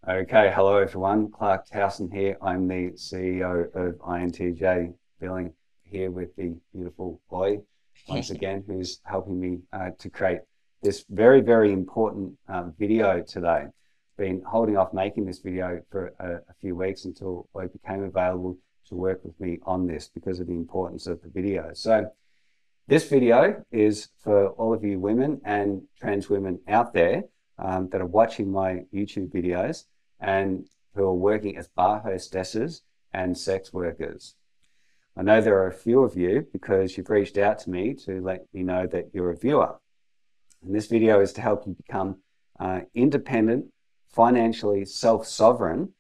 Okay, hello everyone. Clarke Towson here. I'm the CEO of INTJ Billing, here with the beautiful boy once again, who's helping me to create this very, very important video today. Been holding off making this video for a few weeks until I became available to work with me on this because of the importance of the video. So this video is for all of you women and trans women out there that are watching my YouTube videos and who are working as bar hostesses and sex workers. I know there are a few of you because you've reached out to me to let me know that you're a viewer. And this video is to help you become independent, financially self-sovereign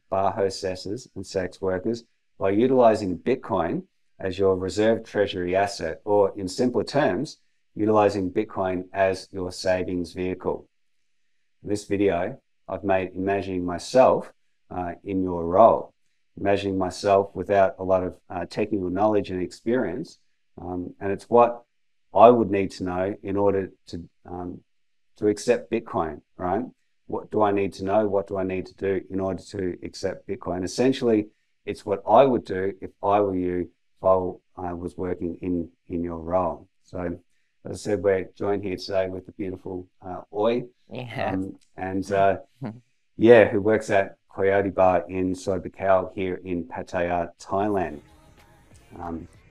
bar hostesses and sex workers by utilizing Bitcoin as your reserve treasury asset, or in simpler terms, utilizing Bitcoin as your savings vehicle. This video I've made imagining myself in your role, imagining myself without a lot of technical knowledge and experience, and it's what I would need to know in order to accept Bitcoin, right? What do I need to know? What do I need to do in order to accept Bitcoin? Essentially, it's what I would do if I were you, if I was working in your role. So, as I said, we're joined here today with the beautiful Oi, who works at Coyote Bar in Sobakal here in Pattaya, Thailand.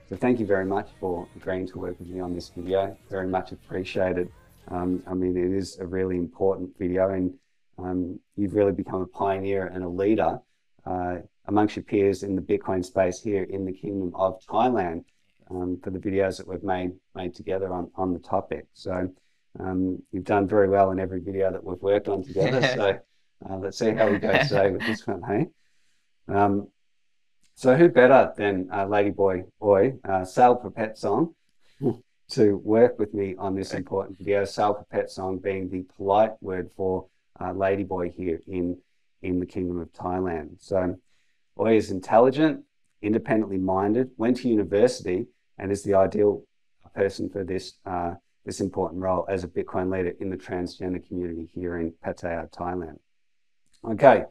So thank you very much for agreeing to work with me on this video. Very much appreciated. I mean, it is a really important video, and you've really become a pioneer and a leader amongst your peers in the Bitcoin space here in the Kingdom of Thailand for the videos that we've made together on the topic. So you've done very well in every video that we've worked on together. So let's see how we go today with this one, hey? So who better than Ladyboy Oi, Sal Song, to work with me on this important video, Sal Song being the polite word for Ladyboy here in the Kingdom of Thailand. So Oi is intelligent, independently minded, went to university, and is the ideal person for this this important role as a Bitcoin leader in the transgender community here in Pattaya, Thailand. Okay,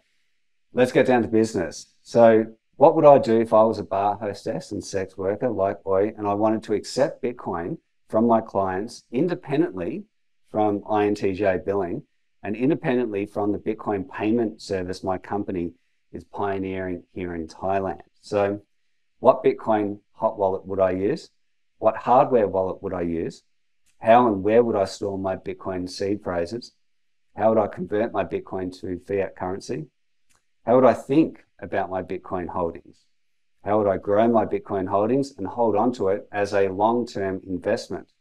let's get down to business. So what would I do if I was a bar hostess and sex worker like Oi, and I wanted to accept Bitcoin from my clients independently from INTJ Billing and independently from the Bitcoin payment service my company is pioneering here in Thailand? So what Bitcoin hot wallet would I use? What hardware wallet would I use? How and where would I store my Bitcoin seed phrases? How would I convert my Bitcoin to fiat currency? How would I think about my Bitcoin holdings? How would I grow my Bitcoin holdings and hold on to it as a long-term investment?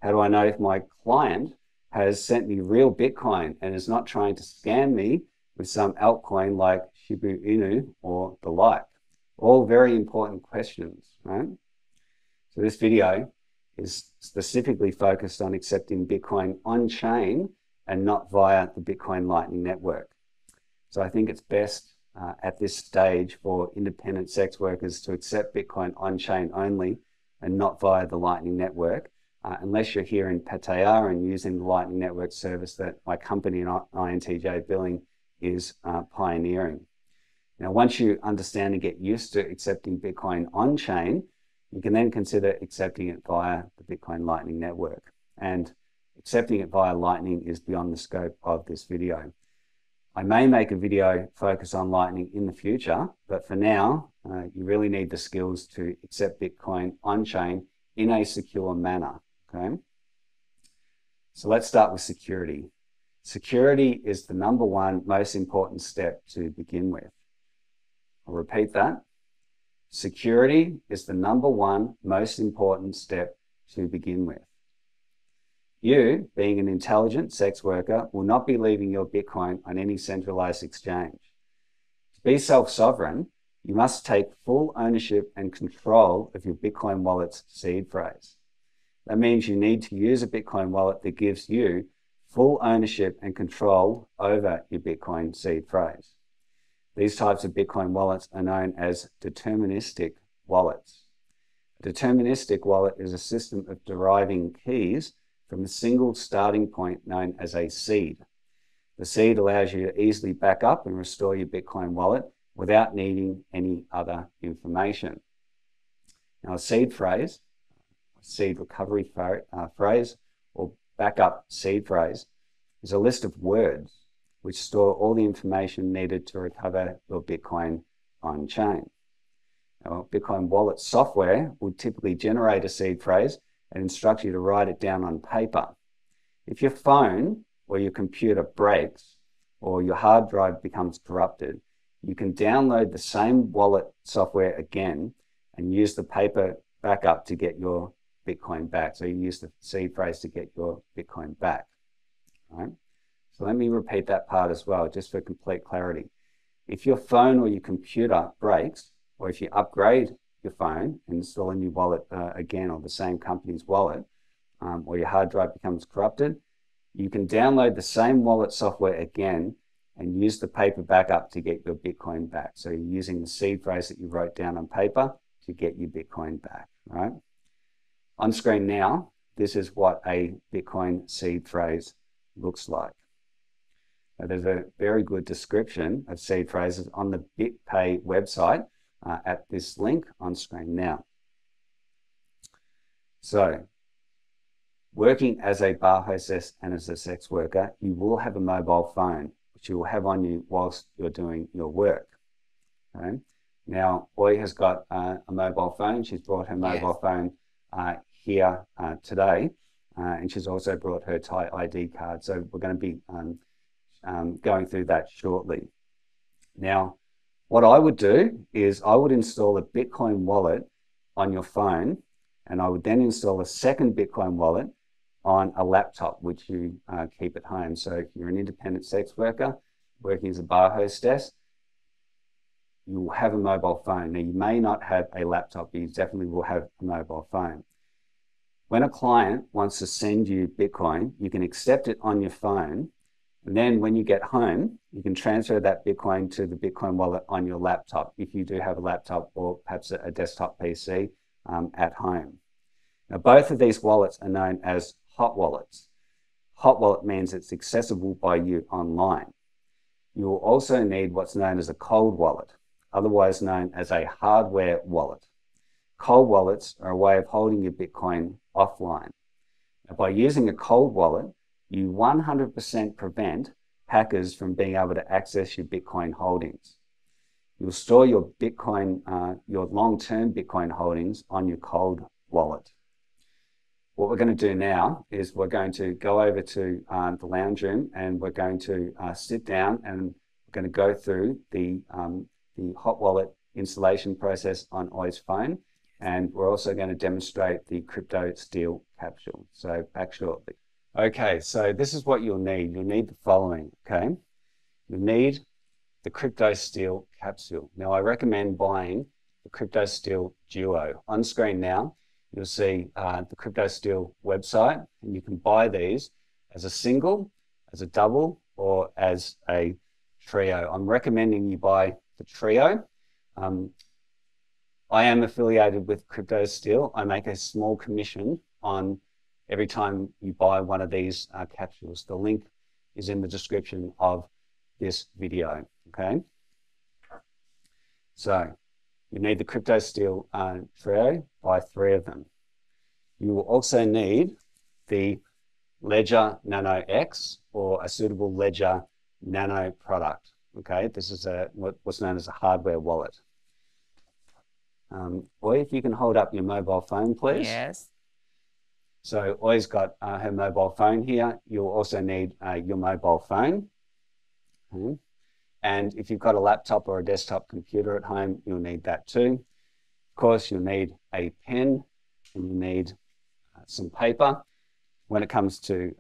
How do I know if my client has sent me real Bitcoin and is not trying to scam me with some altcoin like Shiba Inu or the like? All very important questions, right? So this video is specifically focused on accepting Bitcoin on-chain and not via the Bitcoin Lightning Network. So I think it's best at this stage for independent sex workers to accept Bitcoin on-chain only and not via the Lightning Network, unless you're here in Pattaya and using the Lightning Network service that my company, INTJ Billing, is pioneering. Now, once you understand and get used to accepting Bitcoin on-chain, you can then consider accepting it via the Bitcoin Lightning Network. And accepting it via Lightning is beyond the scope of this video. I may make a video focus on Lightning in the future, but for now, you really need the skills to accept Bitcoin on-chain in a secure manner, okay? So let's start with security. Security is the number one most important step to begin with. I'll repeat that. Security is the number one most important step to begin with. You, being an intelligent sex worker, will not be leaving your Bitcoin on any centralized exchange. To be self-sovereign, you must take full ownership and control of your Bitcoin wallet's seed phrase. That means you need to use a Bitcoin wallet that gives you full ownership and control over your Bitcoin seed phrase. These types of Bitcoin wallets are known as deterministic wallets. A deterministic wallet is a system of deriving keys from a single starting point known as a seed. The seed allows you to easily back up and restore your Bitcoin wallet without needing any other information. Now, a seed phrase, seed recovery phrase, or backup seed phrase is a list of words which store all the information needed to recover your Bitcoin on-chain. Now, Bitcoin wallet software would typically generate a seed phrase and instruct you to write it down on paper. If your phone or your computer breaks or your hard drive becomes corrupted, you can download the same wallet software again and use the paper backup to get your Bitcoin back. So you use the seed phrase to get your Bitcoin back. All right? So let me repeat that part as well, just for complete clarity. If your phone or your computer breaks, or if you upgrade your phone and install a new wallet again, or the same company's wallet, or your hard drive becomes corrupted, you can download the same wallet software again and use the paper backup to get your Bitcoin back. So you're using the seed phrase that you wrote down on paper to get your Bitcoin back, right? On screen now, this is what a Bitcoin seed phrase looks like. Now, there's a very good description of seed phrases on the BitPay website at this link on screen now. So, working as a bar hostess and as a sex worker, you will have a mobile phone, which you will have on you whilst you're doing your work. Okay? Now, Oi has got a mobile phone. She's brought her mobile phone here today, and she's also brought her Thai ID card. So we're going to be going through that shortly. Now, what I would do is I would install a Bitcoin wallet on your phone, and I would then install a second Bitcoin wallet on a laptop, which you keep at home. So if you're an independent sex worker working as a bar hostess, you will have a mobile phone. Now, you may not have a laptop, but you definitely will have a mobile phone. When a client wants to send you Bitcoin, you can accept it on your phone. And then when you get home, you can transfer that Bitcoin to the Bitcoin wallet on your laptop, if you do have a laptop or perhaps a desktop PC at home. Now, both of these wallets are known as hot wallets. Hot wallet means it's accessible by you online. You will also need what's known as a cold wallet, otherwise known as a hardware wallet. Cold wallets are a way of holding your Bitcoin offline. Now, by using a cold wallet, you 100% prevent hackers from being able to access your Bitcoin holdings. You'll store your Bitcoin, your long-term Bitcoin holdings on your cold wallet. What we're going to do now is we're going to go over to the lounge room, and we're going to sit down, and we're going to go through the hot wallet installation process on Oi's phone, and we're also going to demonstrate the Cryptosteel Capsule. So back shortly. Okay, so this is what you'll need. You'll need the following, okay? You'll need the Cryptosteel Capsule. Now, I recommend buying the Cryptosteel Duo. On screen now, you'll see the Cryptosteel website, and you can buy these as a single, as a double, or as a trio. I'm recommending you buy the trio. I am affiliated with Cryptosteel. I make a small commission on every time you buy one of these capsules. The link is in the description of this video, okay? So you need the Cryptosteel trio, buy 3 of them. You will also need the Ledger Nano X, or a suitable Ledger Nano product, okay? This is what's known as a hardware wallet. Oi, if you can hold up your mobile phone, please. Yes. So Oi's got her mobile phone here. You'll also need your mobile phone. And if you've got a laptop or a desktop computer at home, you'll need that too. Of course, you'll need a pen, and you'll need some paper. When it comes to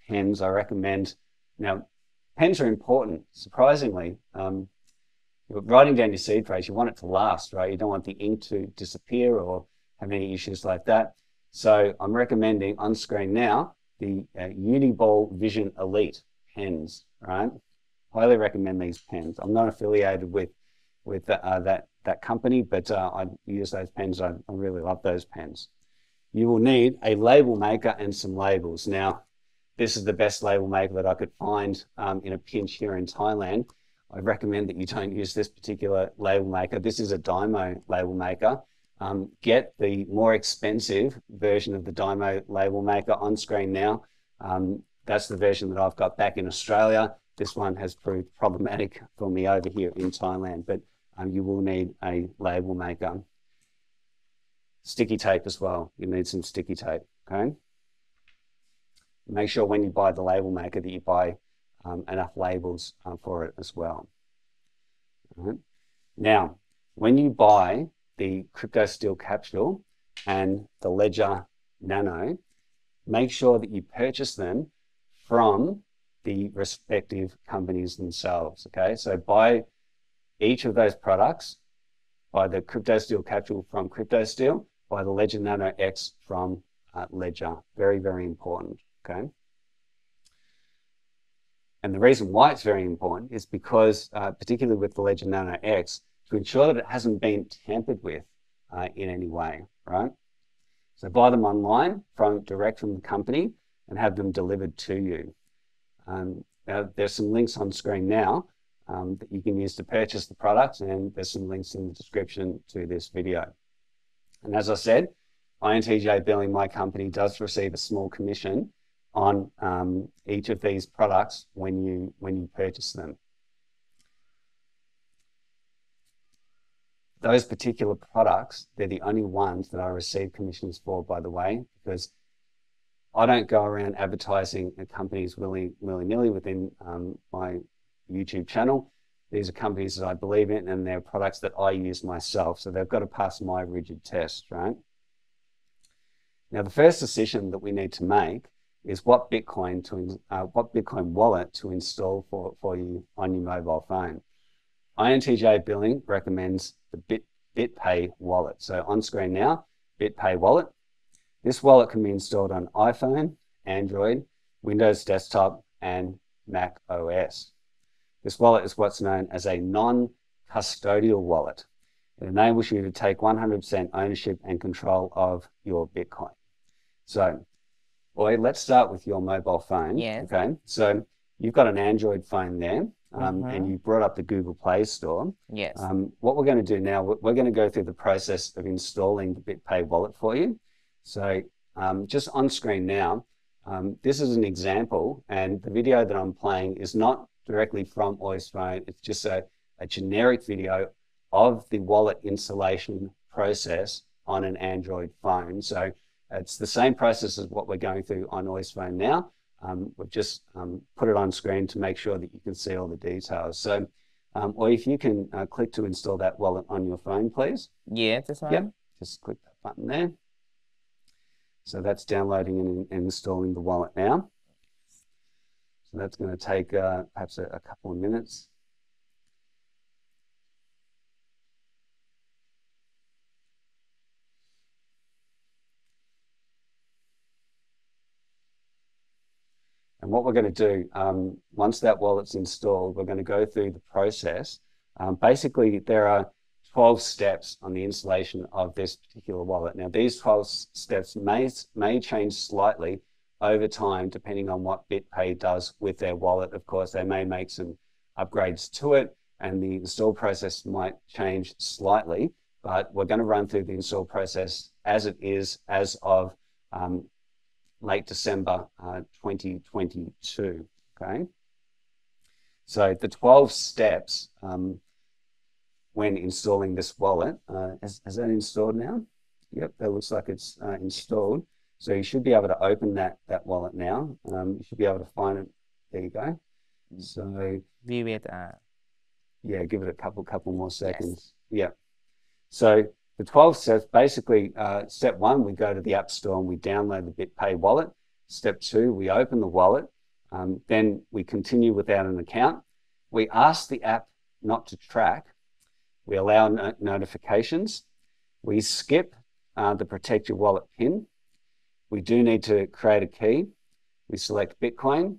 pens, I recommend, now, pens are important. Surprisingly, writing down your seed phrase, you want it to last, right? You don't want the ink to disappear or have any issues like that. So I'm recommending on screen now the Uniball Vision Elite pens, right? Highly recommend these pens. I'm not affiliated with that company, but I use those pens. I really love those pens. You will need a label maker and some labels. Now, this is the best label maker that I could find in a pinch here in Thailand, I recommend that you don't use this particular label maker. This is a Dymo label maker. Get the more expensive version of the Dymo label maker on screen now. That's the version that I've got back in Australia. This one has proved problematic for me over here in Thailand, but you will need a label maker. Sticky tape as well. You need some sticky tape, okay? Make sure when you buy the label maker that you buy enough labels for it as well. All right. Now, when you buy the Cryptosteel Capsule and the Ledger Nano, make sure that you purchase them from the respective companies themselves, okay? So buy each of those products, buy the Cryptosteel Capsule from Cryptosteel, buy the Ledger Nano X from Ledger. Very, very important, okay? And the reason why it's very important is because, particularly with the Ledger Nano X, to ensure that it hasn't been tampered with in any way, right? So buy them online direct from the company and have them delivered to you. Now, there's some links on screen now that you can use to purchase the products, and there's some links in the description to this video. And as I said, INTJ Billing, my company, does receive a small commission on each of these products when you purchase them. Those particular products, they're the only ones that I receive commissions for, by the way, because I don't go around advertising companies willy-nilly within my YouTube channel. These are companies that I believe in, and they're products that I use myself. So they've got to pass my rigid test, right? Now, the first decision that we need to make is what Bitcoin wallet to install for you on your mobile phone. INTJ Billing recommends the BitPay Wallet. So on screen now, BitPay Wallet. This wallet can be installed on iPhone, Android, Windows Desktop, and Mac OS. This wallet is what's known as a non-custodial wallet. It enables you to take 100% ownership and control of your Bitcoin. So, boy, let's start with your mobile phone. Yes. Okay, so you've got an Android phone there, and you brought up the Google Play Store. Yes. What we're going to do now, we're going to go through the process of installing the BitPay Wallet for you. So just on screen now, this is an example, and the video that I'm playing is not directly from Oi's phone. It's just a generic video of the wallet installation process on an Android phone. So it's the same process as what we're going through on Oi's phone now. We've just put it on screen to make sure that you can see all the details. So, Oi, if you can click to install that wallet on your phone, please. Yeah, this one? Yep, just click that button there. So that's downloading and installing the wallet now. So that's going to take perhaps a couple of minutes. And what we're going to do, once that wallet's installed, we're going to go through the process. Basically, there are 12 steps on the installation of this particular wallet. Now, these 12 steps may change slightly over time, depending on what BitPay does with their wallet. Of course, they may make some upgrades to it, and the install process might change slightly, but we're going to run through the install process as it is as of late December 2022, okay? So the 12 steps when installing this wallet, is that installed now? Yep, that looks like it's installed. So you should be able to open that wallet now. You should be able to find it. There you go. So we will yeah, give it a couple more seconds. Yes. Yeah. So the 12 steps, basically, step one, we go to the App Store and we download the BitPay wallet. Step two, we open the wallet. Then we continue without an account. We ask the app not to track. We allow notifications. We skip the protect your wallet PIN. We do need to create a key. We select Bitcoin.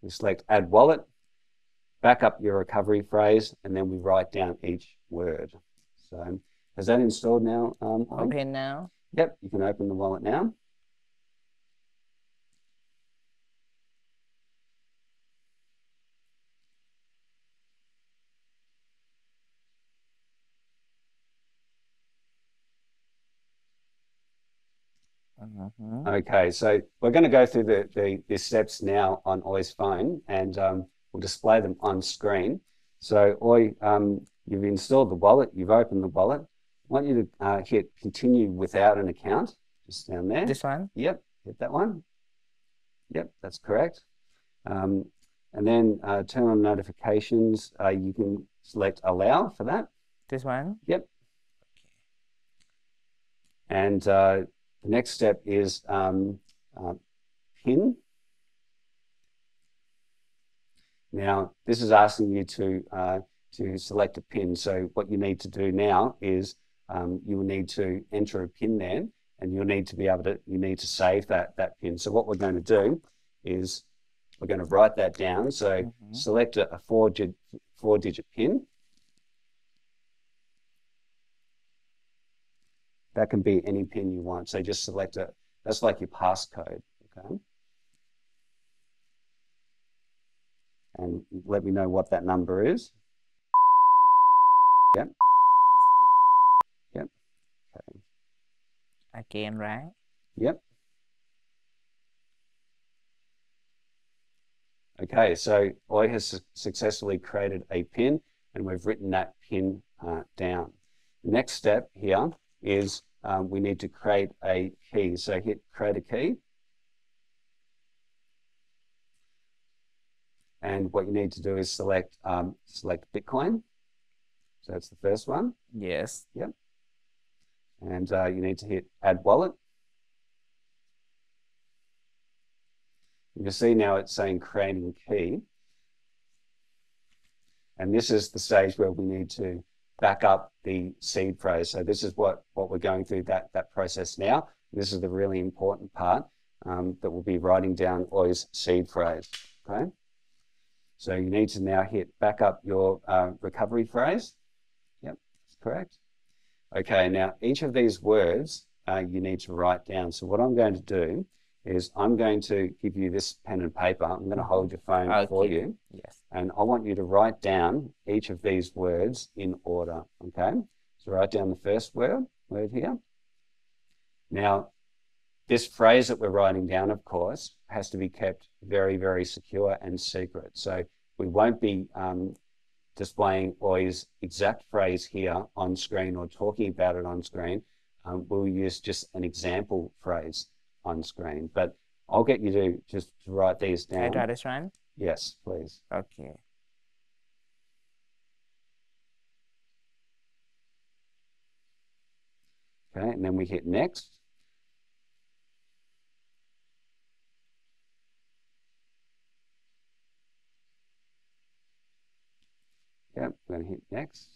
We select add wallet, back up your recovery phrase, and then we write down each word. So has that installed now? Open now. Yep, you can open the wallet now. Okay, so we're going to go through the steps now on Oi's phone, and we'll display them on screen. So Oi, you've installed the wallet, you've opened the wallet. I want you to hit continue without an account, just down there. This one? Yep, hit that one. Yep, that's correct. And then turn on notifications. You can select allow for that. This one? Yep. And the next step is PIN. Now, this is asking you to select a PIN. So what you need to do now is you will need to enter a PIN there, and you'll need to be able to, you need to save that PIN. So what we're going to do is we're going to write that down. So select a four-digit PIN. That can be any PIN you want. So just select it. That's like your passcode, okay? And let me know what that number is. Yep. Yep. Okay. Again, right? Yep. Okay, so Oi has successfully created a PIN, and we've written that PIN down. The next step here is we need to create a key. So hit create a key. And what you need to do is select Bitcoin. So that's the first one. Yes. Yep. And you need to hit add wallet. You see now it's saying creating key. And this is the stage where we need to back up the seed phrase. So this is what we're going through that process now. This is the really important part that we'll be writing down Oi's seed phrase, okay? So you need to now hit back up your recovery phrase. Yep, that's correct. Okay, now each of these words you need to write down. So what I'm going to do is I'm going to give you this pen and paper. I'm going to hold your phone for you. Yes. And I want you to write down each of these words in order, okay? So write down the first word here. Now, this phrase that we're writing down, of course, has to be kept very, very secure and secret. So we won't be displaying Oi's exact phrase here on screen or talking about it on screen. We'll use just an example phrase on screen, but I'll get you to just write these down. Can I try this one? Yes, please. Okay. Okay, and then we hit next. Yep, we're going to hit next.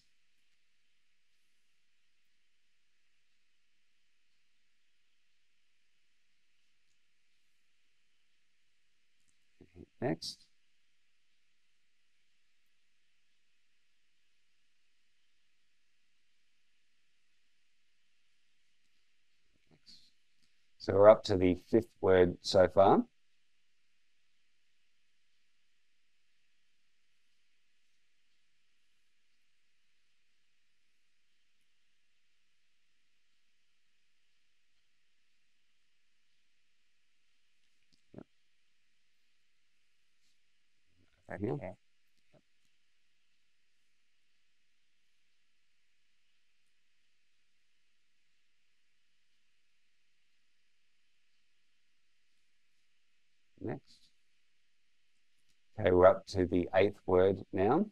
Hit next. So we're up to the fifth word so far. Okay. Next. Okay, we're up to the eighth word now.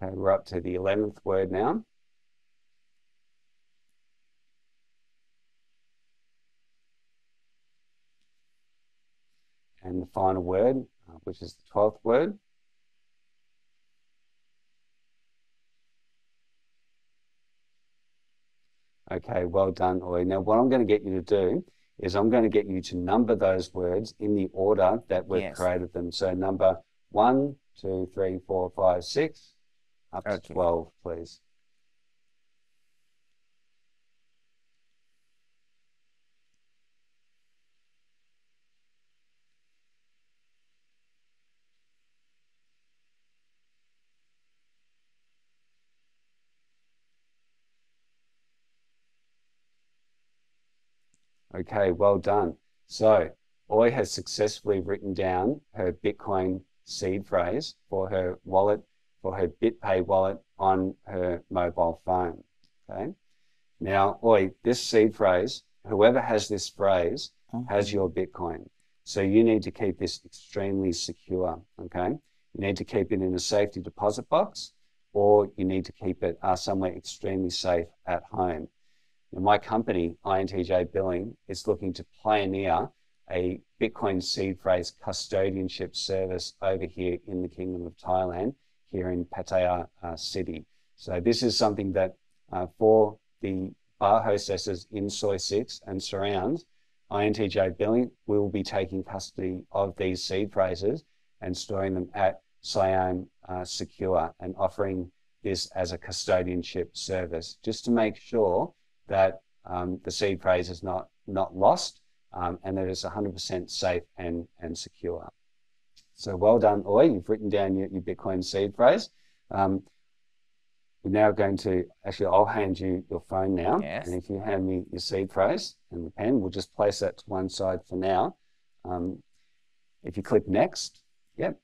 Okay, we're up to the 11th word now. And the final word, which is the 12th word. Okay, well done, Oi. Now, what I'm going to get you to do is I'm going to get you to number those words in the order that we've Yes. created them. So number 1, 2, 3, 4, 5, 6, up to Okay. 12, please. Okay, well done. So Oi has successfully written down her Bitcoin seed phrase for her wallet, for her BitPay wallet on her mobile phone. Okay. Now, Oi, this seed phrase, whoever has this phrase has your Bitcoin. So you need to keep this extremely secure. Okay. You need to keep it in a safety deposit box, or you need to keep it somewhere extremely safe at home. Now, my company, INTJ Billing, is looking to pioneer a Bitcoin seed phrase custodianship service over here in the Kingdom of Thailand, here in Pattaya City. So this is something that for the bar hostesses in Soi 6 and surrounds, INTJ Billing will be taking custody of these seed phrases and storing them at Siam Secure and offering this as a custodianship service, just to make sure that the seed phrase is not lost and that it's 100% safe and secure. So well done, Oi. You've written down your Bitcoin seed phrase. We're now going to, actually, I'll hand you your phone now. Yes. And if you hand me your seed phrase and the pen, we'll just place that to one side for now. If you click next, yep.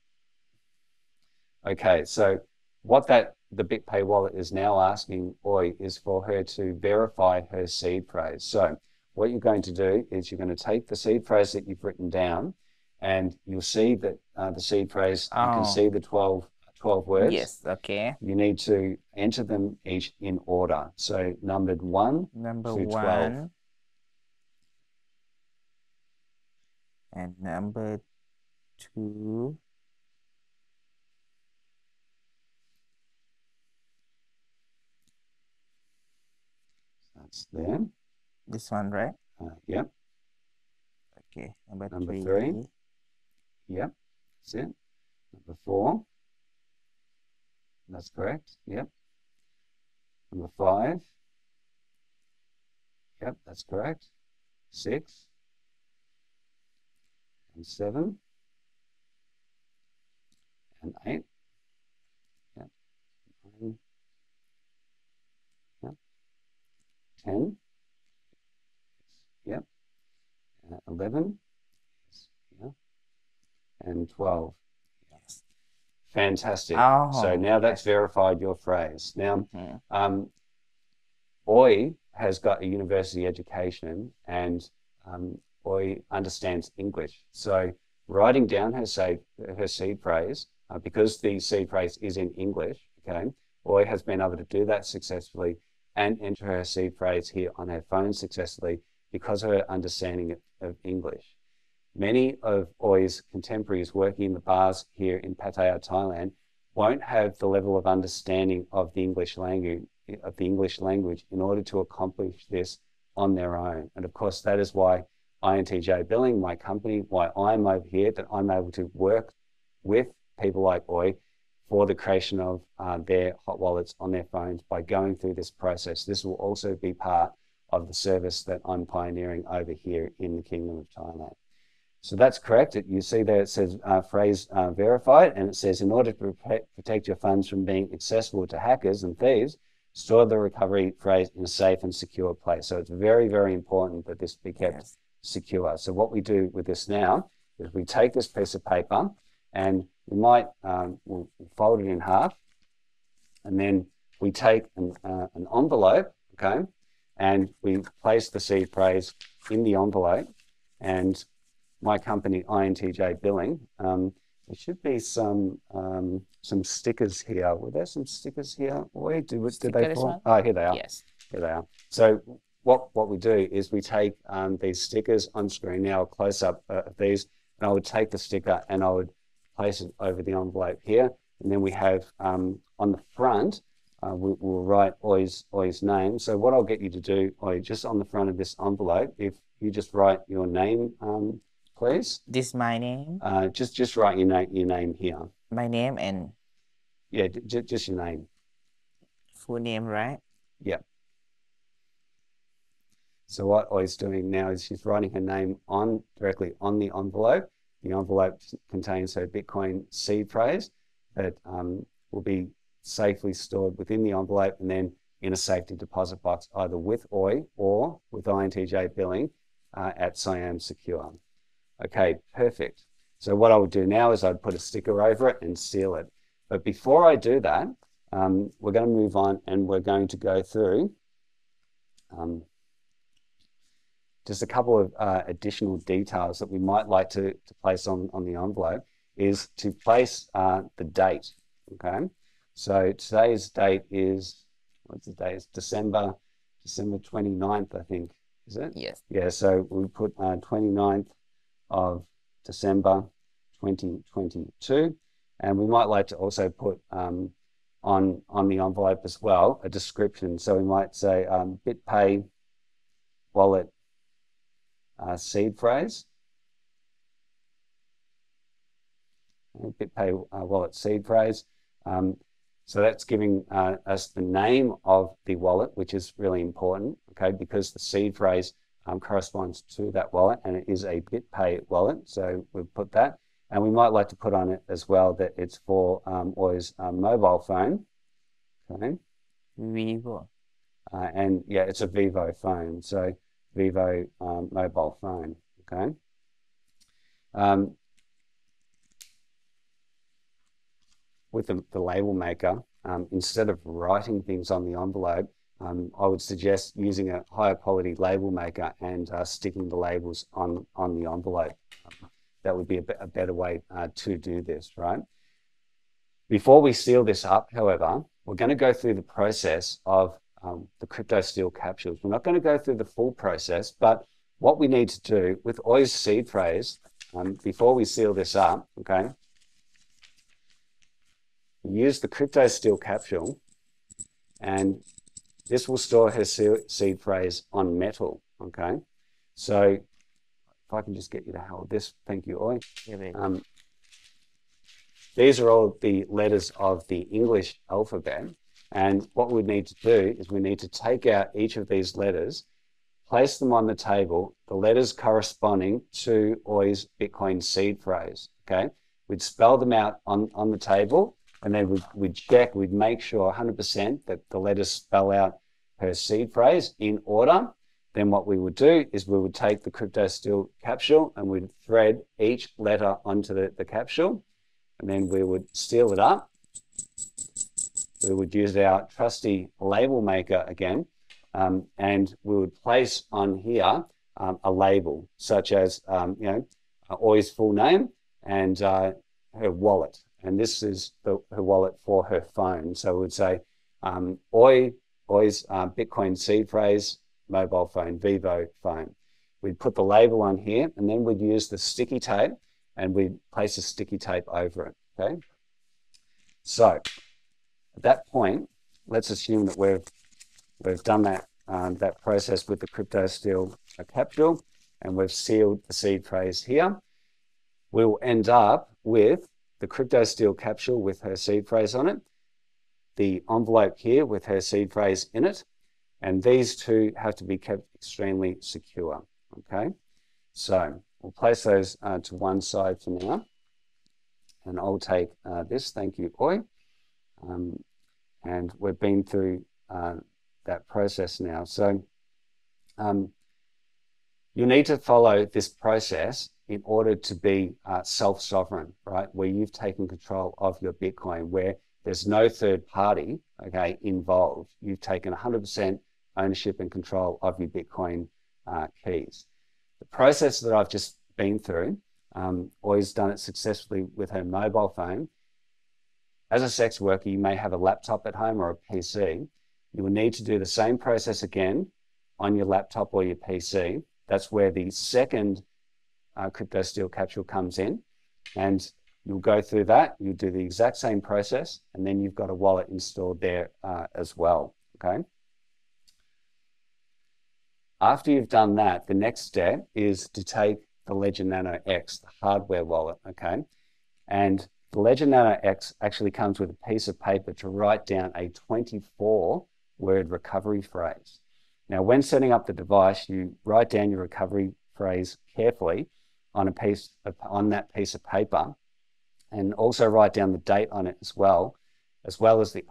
Okay, so what the BitPay wallet is now asking Oi is for her to verify her seed phrase. So what you're going to do is you're going to take the seed phrase that you've written down, and you'll see that the seed phrase, you can see the 12 words. Yes, okay. You need to enter them each in order. So numbered 1 Number to 12. 1 and number 2. That's there. This one, right? Yep. Okay, number 3. Yep, that's it. Number 4. That's correct. Yep. Number 5. Yep, that's correct. 6. And 7. And 8. Yep. 9. Yep. 10. Yep. 11. Yep. And 12. Yes. Fantastic. Oh, so now that's verified your phrase. Now, Oi has got a university education, and Oi understands English. So writing down her seed phrase, because the seed phrase is in English, okay, Oi has been able to do that successfully and enter her seed phrase here on her phone successfully because of her understanding of English. Many of Oi's contemporaries working in the bars here in Pattaya, Thailand, won't have the level of understanding of the English language in order to accomplish this on their own. And of course, that is why INTJ Billing, my company, why I'm over here, that I'm able to work with people like Oi for the creation of their hot wallets on their phones by going through this process. This will also be part of the service that I'm pioneering over here in the Kingdom of Thailand. So that's correct. You see there it says phrase verified, and it says in order to protect your funds from being accessible to hackers and thieves, store the recovery phrase in a safe and secure place. So it's very, very important that this be kept secure. So what we do with this now is we take this piece of paper and we might we'll fold it in half, and then we take an envelope, okay, and we place the seed phrase in the envelope. And my company, INTJ Billing, there should be some stickers here. Were there some stickers here? Or did they fall? Oh, here they are. Yes. Here they are. So what we do is we take these stickers on screen now, a close-up of these, and I would take the sticker and I would place it over the envelope here. And then we have on the front, we'll write Oi's name. So what I'll get you to do, Oi, just on the front of this envelope, if you just write your name, please. This my name. Just write your name here. My name and Yeah, just your name. full name, right? Yeah. So what Oi's doing now is she's writing her name directly on the envelope. The envelope contains her Bitcoin seed phrase that will be safely stored within the envelope and then in a safety deposit box, either with Oi or with INTJ Billing at Siam Secure. Okay, perfect. So what I would do now is I'd put a sticker over it and seal it. But before I do that, we're going to move on and we're going to go through just a couple of additional details that we might like to place on the envelope is to place the date, okay? So today's date is, what's the date? It's December 29th, I think, is it? Yes. Yeah, so we put 29th of December 2022, and we might like to also put on the envelope as well a description. So we might say BitPay Wallet seed phrase. BitPay Wallet seed phrase. So that's giving us the name of the wallet, which is really important, okay, because the seed phrase corresponds to that wallet and it is a BitPay wallet. So we've put that. And we might like to put on it as well that it's for Oi's mobile phone, okay? Vivo. And yeah, it's a Vivo phone. So Vivo mobile phone, okay? With the label maker, instead of writing things on the envelope, I would suggest using a higher quality label maker and sticking the labels on the envelope. That would be a better way to do this, right? Before we seal this up, however, we're going to go through the process of the Cryptosteel capsules. We're not going to go through the full process, but what we need to do with Oi's seed phrase, before we seal this up, okay, use the Cryptosteel capsule, and this will store her seed phrase on metal, okay? So if I can just get you to hold this, thank you, Oi. These are all the letters of the English alphabet, and what we need to do is we need to take out each of these letters, place them on the table, the letters corresponding to Oi's Bitcoin seed phrase, okay? We'd spell them out on the table, and then we'd check, we'd make sure 100% that the letters spell out her seed phrase in order. Then what we would do is we would take the Cryptosteel capsule and we'd thread each letter onto the capsule, and then we would seal it up. We would use our trusty label maker again, and we would place on here a label such as, Oi's full name and her wallet. And this is her wallet for her phone. So we would say Oi's Bitcoin seed phrase, mobile phone, Vivo phone. We'd put the label on here, and then we'd use the sticky tape, and we'd place a sticky tape over it, okay? So at that point, let's assume that we've done that process with the Cryptosteel capsule, and we've sealed the seed phrase here. We will end up with the Cryptosteel capsule with her seed phrase on it, the envelope here with her seed phrase in it, and these two have to be kept extremely secure, okay? So we'll place those to one side for now, and I'll take this, thank you, Oi. And we've been through that process now. So you'll need to follow this process in order to be self-sovereign, right? Where you've taken control of your Bitcoin, where there's no third party, okay, involved. You've taken 100% ownership and control of your Bitcoin keys. The process that I've just been through, Oi's done it successfully with her mobile phone. As a sex worker, you may have a laptop at home or a PC. You will need to do the same process again on your laptop or your PC. That's where the second Cryptosteel capsule comes in. And you'll go through that, you do the exact same process, and then you've got a wallet installed there as well, okay? After you've done that, the next step is to take the Ledger Nano X, the hardware wallet, okay? And the Ledger Nano X actually comes with a piece of paper to write down a 24-word recovery phrase. Now, when setting up the device, you write down your recovery phrase carefully on that piece of paper, and also write down the date on it as well as the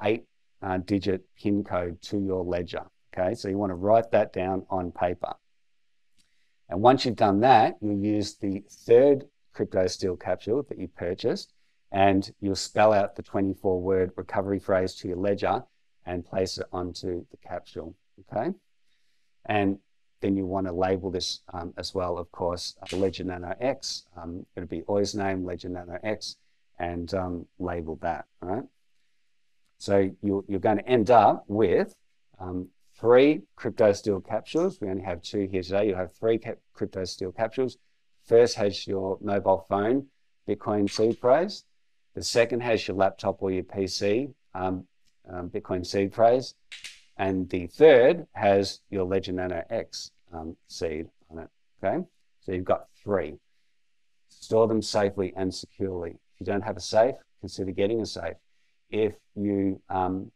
8-digit PIN code to your ledger. Okay, so you want to write that down on paper. And once you've done that, you'll use the third Cryptosteel capsule that you purchased, and you'll spell out the 24-word recovery phrase to your ledger and place it onto the capsule. Okay, and then you want to label this as well, of course, Ledger Nano X. It'll be Oi's name, Ledger Nano X, and label that. All right. So you're going to end up with 3 Cryptosteel capsules. We only have 2 here today. You'll have 3 Cryptosteel capsules. First has your mobile phone Bitcoin seed phrase. The second has your laptop or your PC Bitcoin seed phrase. And the third has your Ledger Nano X seed on it, okay? So you've got 3. Store them safely and securely. If you don't have a safe, consider getting a safe. If you don't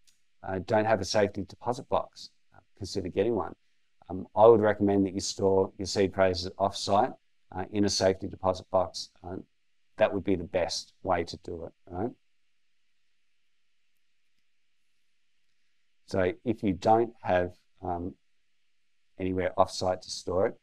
have a safety deposit box, consider getting one. I would recommend that you store your seed phrases off-site in a safety deposit box. That would be the best way to do it, right? So if you don't have anywhere off-site to store it,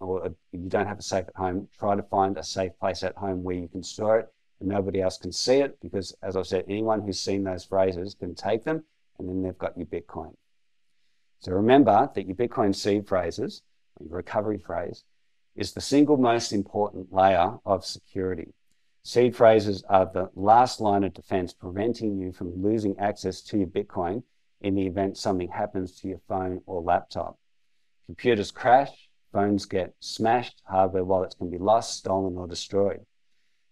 or if you don't have a safe at home, try to find a safe place at home where you can store it and nobody else can see it, because as I've said, anyone who's seen those phrases can take them and then they've got your Bitcoin. So remember that your Bitcoin seed phrases, your recovery phrase, is the single most important layer of security. Seed phrases are the last line of defense, preventing you from losing access to your Bitcoin in the event something happens to your phone or laptop. Computers crash, phones get smashed, hardware wallets can be lost, stolen, or destroyed.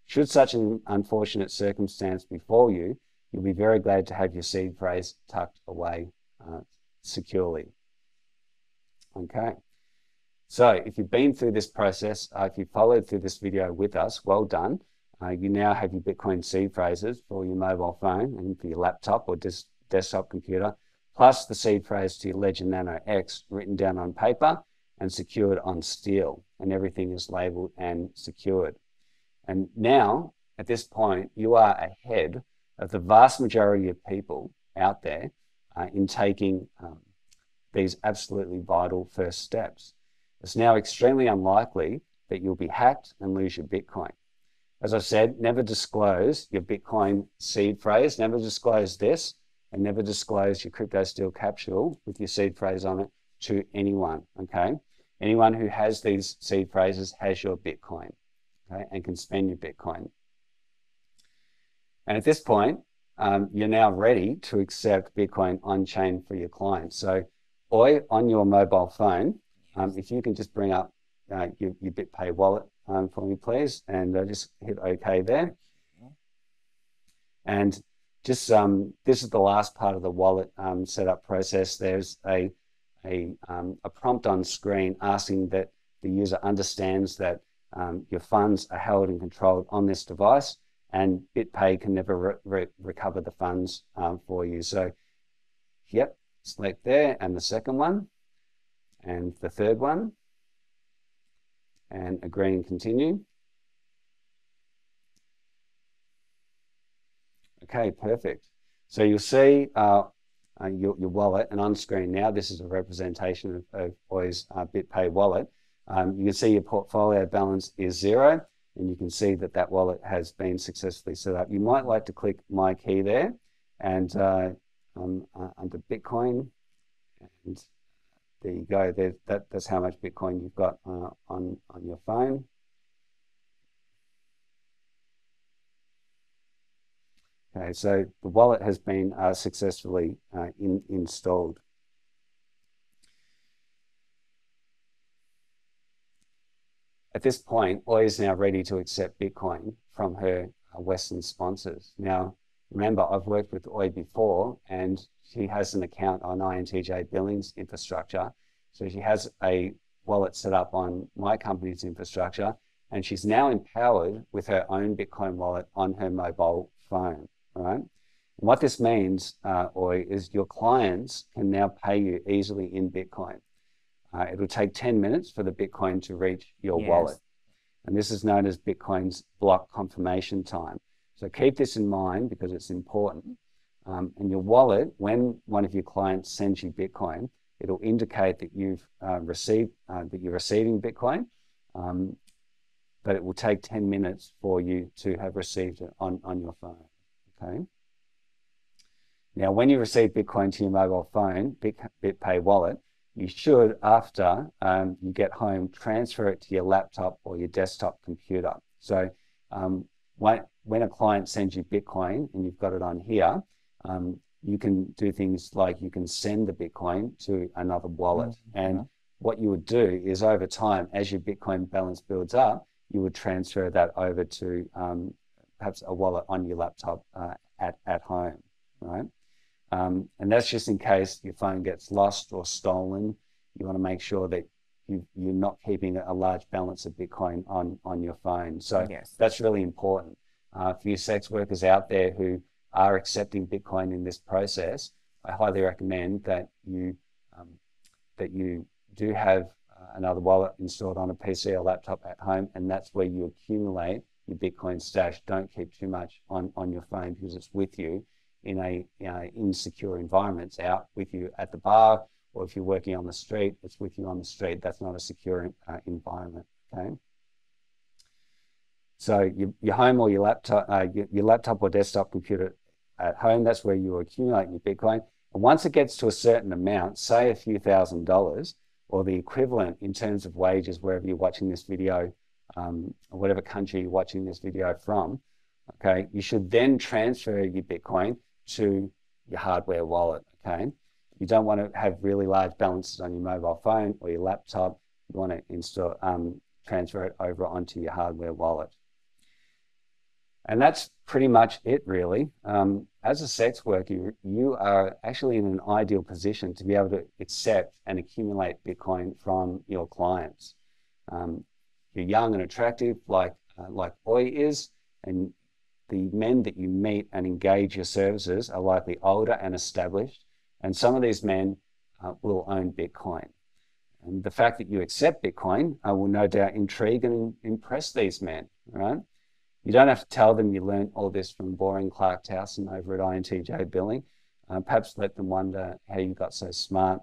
Should such an unfortunate circumstance befall you, you'll be very glad to have your seed phrase tucked away securely. Okay. So if you've been through this process, if you followed through this video with us, well done. You now have your Bitcoin seed phrases for your mobile phone and for your laptop or desktop computer, plus the seed phrase to your Ledger Nano X written down on paper and secured on steel, and everything is labeled and secured. And now, at this point, you are ahead of the vast majority of people out there in taking these absolutely vital first steps. It's now extremely unlikely that you'll be hacked and lose your Bitcoin. As I said, never disclose your Bitcoin seed phrase, never disclose this, and never disclose your Cryptosteel capsule with your seed phrase on it to anyone, okay? Anyone who has these seed phrases has your Bitcoin, okay, and can spend your Bitcoin. And at this point, you're now ready to accept Bitcoin on-chain for your clients. So, Oi, on your mobile phone, if you can just bring up your BitPay Wallet for me, please, and just hit OK there. And just this is the last part of the wallet setup process. There's a prompt on screen asking that the user understands that your funds are held and controlled on this device, and BitPay can never recover the funds for you. So, yep, select there, and the second one, and the third one, and agree and continue. Okay, perfect. So you'll see your wallet, and on screen now, this is a representation of Oi's BitPay wallet. You can see your portfolio balance is 0, and you can see that that wallet has been successfully set up. You might like to click My Key there, and under Bitcoin, and there you go. That's how much Bitcoin you've got on your phone. Okay, so the wallet has been successfully installed. at this point, Oi is now ready to accept Bitcoin from her Western sponsors. Now, remember, I've worked with Oi before, and she has an account on INTJ Billing's infrastructure. So she has a wallet set up on my company's infrastructure, and she's now empowered with her own Bitcoin wallet on her mobile phone, right? And what this means, Oi, is your clients can now pay you easily in Bitcoin. It'll take 10 minutes for the Bitcoin to reach your wallet. And this is known as Bitcoin's block confirmation time. So keep this in mind because it's important. And your wallet, when one of your clients sends you Bitcoin, it'll indicate that you've received, that you're receiving Bitcoin, but it will take 10 minutes for you to have received it on your phone, okay? Now, when you receive Bitcoin to your mobile phone, BitPay Wallet, you should, after you get home, transfer it to your laptop or your desktop computer. So when a client sends you Bitcoin and you've got it on here, you can do things like you can send the Bitcoin to another wallet. And what you would do is over time, as your Bitcoin balance builds up, you would transfer that over to perhaps a wallet on your laptop at home, right? And that's just in case your phone gets lost or stolen. You want to make sure that you're not keeping a large balance of Bitcoin on your phone. So that's really important. For you sex workers out there who are accepting Bitcoin in this process, I highly recommend that you do have another wallet installed on a PC or laptop at home, and that's where you accumulate your Bitcoin stash. Don't keep too much on your phone because it's with you in insecure environment. It's out with you at the bar, or if you're working on the street, it's with you on the street. That's not a secure environment, okay? So your home or your laptop or desktop computer at home, that's where you accumulate your Bitcoin. And once it gets to a certain amount, say a few $1,000s, or the equivalent in terms of wages wherever you're watching this video, or whatever country you're watching this video from, okay, you should then transfer your Bitcoin to your hardware wallet, okay? You don't want to have really large balances on your mobile phone or your laptop. You want to transfer it over onto your hardware wallet. And that's pretty much it, really. As a sex worker, you are actually in an ideal position to be able to accept and accumulate Bitcoin from your clients. You're young and attractive, like Oi is, and the men that you meet and engage your services are likely older and established, and some of these men will own Bitcoin. And the fact that you accept Bitcoin will no doubt intrigue and impress these men, right? You don't have to tell them you learned all this from boring Clarke Towson over at INTJ Billing. Perhaps let them wonder how you got so smart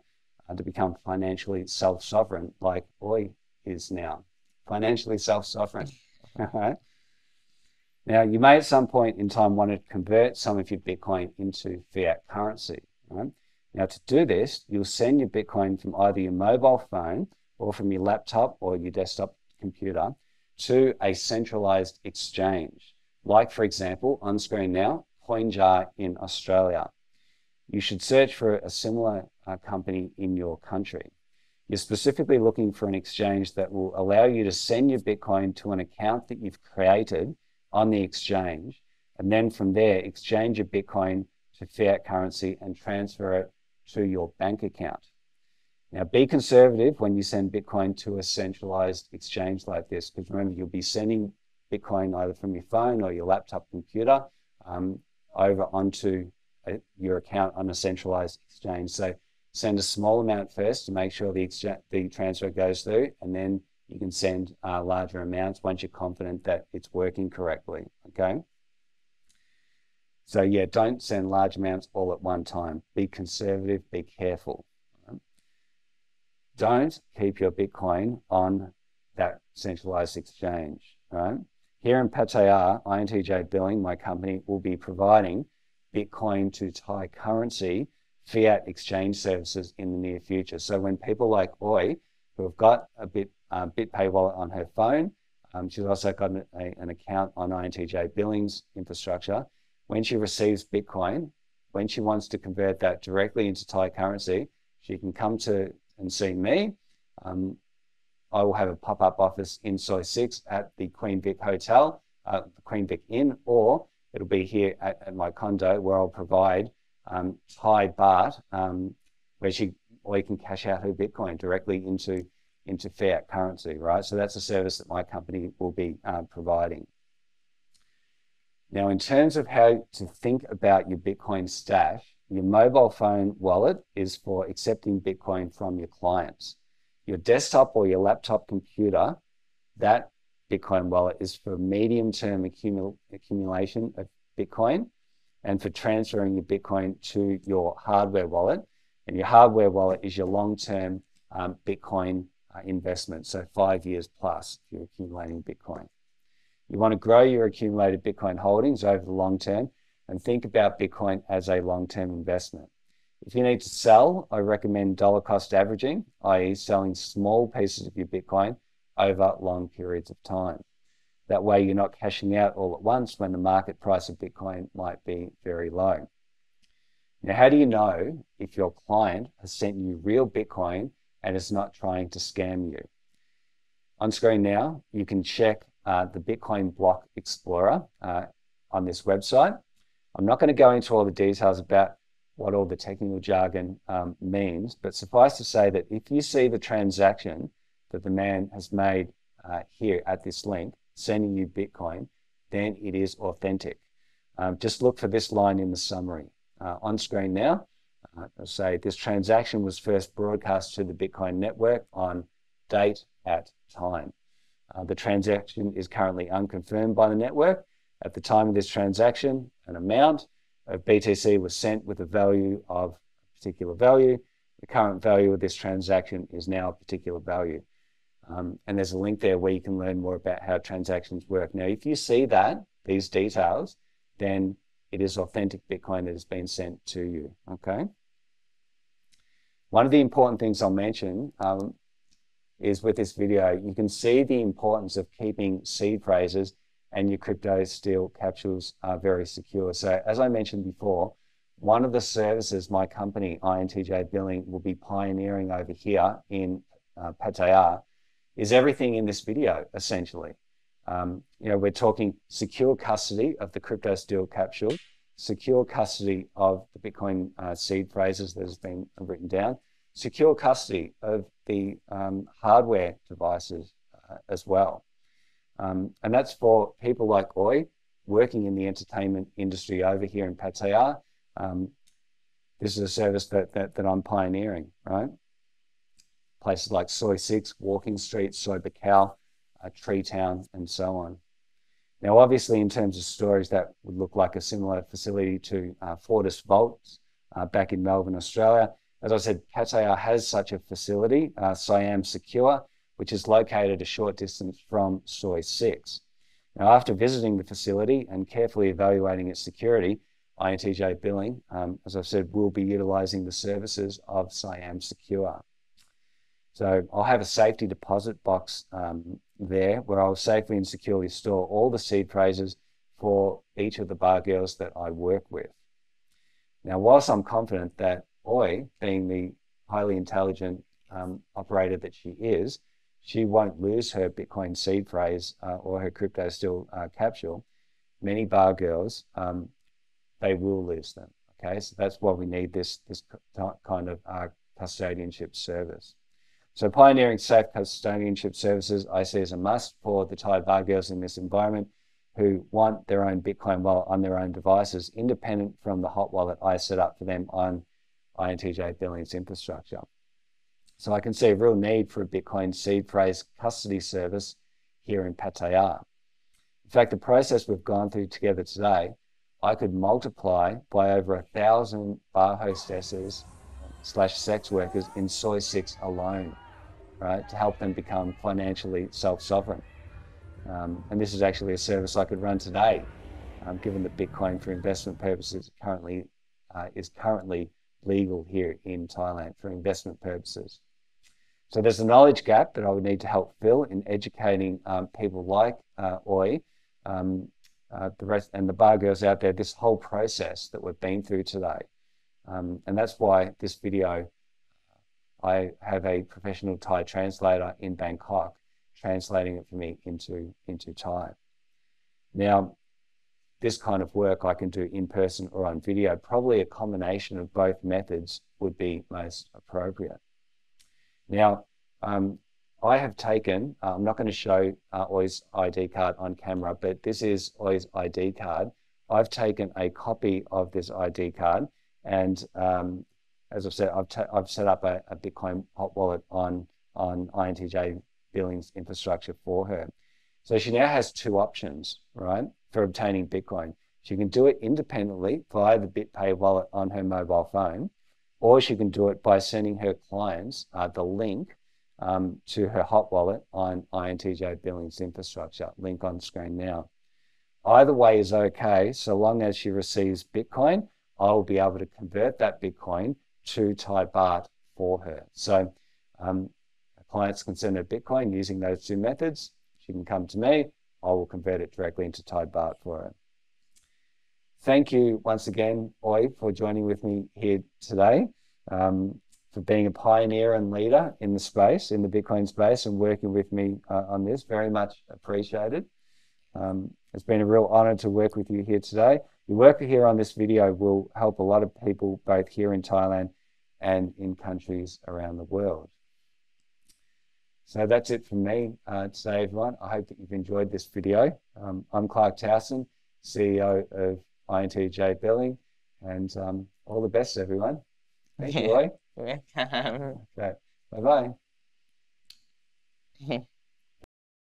to become financially self-sovereign like Oi is now. Financially self-sovereign, right? Now, you may at some point in time want to convert some of your Bitcoin into fiat currency, right? Now, to do this, you'll send your Bitcoin from either your mobile phone or from your laptop or your desktop computer to a centralized exchange, like, for example, on screen now, CoinJar in Australia. You should search for a similar company in your country. You're specifically looking for an exchange that will allow you to send your Bitcoin to an account that you've created on the exchange, and then from there, exchange your Bitcoin to fiat currency and transfer it to your bank account. Now, be conservative when you send Bitcoin to a centralized exchange like this, because remember, you'll be sending Bitcoin either from your phone or your laptop computer over onto your account on a centralized exchange. So send a small amount first to make sure the transfer goes through, and then you can send larger amounts once you're confident that it's working correctly, okay? So yeah, don't send large amounts all at one time. Be conservative, be careful. Don't keep your Bitcoin on that centralized exchange, right? Here in Pattaya, INTJ Billing, my company, will be providing Bitcoin to Thai currency fiat exchange services in the near future. So when people like Oi, who have got a BitPay wallet on her phone, she's also got an account on INTJ Billing's infrastructure. When she receives Bitcoin, when she wants to convert that directly into Thai currency, she can come to and see me on I will have a pop-up office in Soi 6 at the Queen Vic Hotel, the Queen Vic Inn, or it'll be here at my condo where I'll provide Thai baht, where or you can cash out her Bitcoin directly into fiat currency, right? So that's a service that my company will be providing. Now, in terms of how to think about your Bitcoin stash, your mobile phone wallet is for accepting Bitcoin from your clients. Your desktop or your laptop computer, that Bitcoin wallet is for medium-term accumulation of Bitcoin and for transferring your Bitcoin to your hardware wallet. And your hardware wallet is your long-term Bitcoin investment, so 5 years plus if you're accumulating Bitcoin. You want to grow your accumulated Bitcoin holdings over the long term and think about Bitcoin as a long-term investment. If you need to sell, I recommend dollar cost averaging, i.e. selling small pieces of your Bitcoin over long periods of time. That way you're not cashing out all at once when the market price of Bitcoin might be very low. Now, how do you know if your client has sent you real Bitcoin and is not trying to scam you? On screen now, you can check the Bitcoin Block Explorer on this website. I'm not going to go into all the details about what all the technical jargon means, but suffice to say that if you see the transaction that the man has made here at this link, sending you Bitcoin, then it is authentic. Just look for this line in the summary. On screen now, I'll say this transaction was first broadcast to the Bitcoin network on date at time. The transaction is currently unconfirmed by the network. At the time of this transaction, an amount of BTC was sent with a value of a particular value. The current value of this transaction is now a particular value. And there's a link there where you can learn more about how transactions work. Now, if you see that, these details, then it is authentic Bitcoin that has been sent to you, okay? One of the important things I'll mention is with this video, you can see the importance of keeping seed phrases and your Cryptosteel capsules are very secure. So as I mentioned before, one of the services my company, INTJ Billing, will be pioneering over here in Pattaya is everything in this video, essentially. We're talking secure custody of the Cryptosteel capsule, secure custody of the Bitcoin seed phrases that has been written down, secure custody of the hardware devices as well. And that's for people like Oi, working in the entertainment industry over here in Pattaya. This is a service that I'm pioneering, right? Places like Soi 6, Walking Street, Soi Buakhao, Tree Town, and so on. Now, obviously, in terms of storage, that would look like a similar facility to Fortis Vaults back in Melbourne, Australia. As I said, Pattaya has such a facility, Siam Secure, which is located a short distance from Soi 6. Now, after visiting the facility and carefully evaluating its security, INTJ Billing, as I've said, will be utilizing the services of Siam Secure. So I'll have a safety deposit box there where I'll safely and securely store all the seed phrases for each of the bar girls that I work with. Now, whilst I'm confident that Oi, being the highly intelligent operator that she is, she won't lose her Bitcoin seed phrase or her Cryptosteel capsule. Many bar girls, they will lose them. Okay, so that's why we need this kind of custodianship service. So pioneering safe custodianship services I see as a must for the Thai bar girls in this environment who want their own Bitcoin wallet on their own devices, independent from the hot wallet I set up for them on INTJ Billing's infrastructure. So I can see a real need for a Bitcoin seed phrase custody service here in Pattaya. In fact, the process we've gone through together today, I could multiply by over 1,000 bar hostesses / sex workers in Soi 6 alone, right, to help them become financially self-sovereign. And this is actually a service I could run today, given that Bitcoin for investment purposes is currently legal here in Thailand for investment purposes. So there's a knowledge gap that I would need to help fill in educating people like Oi, the rest and the bar girls out there, this whole process that we've been through today. And that's why this video, I have a professional Thai translator in Bangkok translating it for me into Thai. Now, this kind of work I can do in person or on video. Probably a combination of both methods would be most appropriate. Now, I have taken, I'm not going to show Oi's ID card on camera, but this is Oi's ID card. I've taken a copy of this ID card, and as I've said, I've set up a Bitcoin hot wallet on INTJ Billing's infrastructure for her. So she now has two options, right, for obtaining Bitcoin. She can do it independently via the BitPay Wallet on her mobile phone, or she can do it by sending her clients the link to her hot wallet on INTJ Billing's infrastructure. Link on screen now. Either way is okay, so long as she receives Bitcoin, I will be able to convert that Bitcoin to Thai baht for her. So clients can send her Bitcoin using those two methods. She can come to me. I will convert it directly into Thai baht for her. Thank you once again, Oi, for joining with me here today, for being a pioneer and leader in the space, in the Bitcoin space, and working with me on this. Very much appreciated. It's been a real honor to work with you here today. Your work here on this video will help a lot of people both here in Thailand and in countries around the world. So that's it from me today, everyone. I hope that you've enjoyed this video. I'm Clarke Towson, CEO of INTJ Billing, and all the best, everyone. Thank you, Oi. Welcome. Okay, bye-bye.